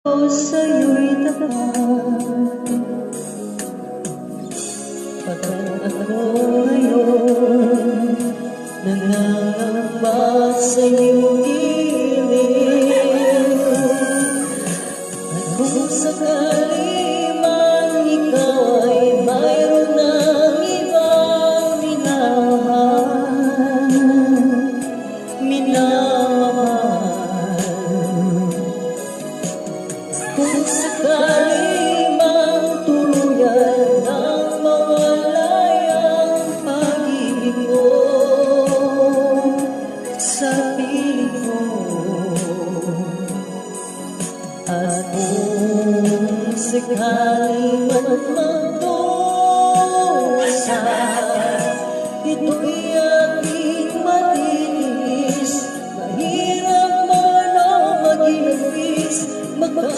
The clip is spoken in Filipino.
Sa'yo'y tapat, pagkat ako ngayon nangangamba sa iyong gilid. At kung sakali man ikaw ay mayroon ng ibang minamahal, kung sakali mang tuluyan nang mawalay ang pag-ibig mo sa piling ko, at kung sakali man magdusa, ito'y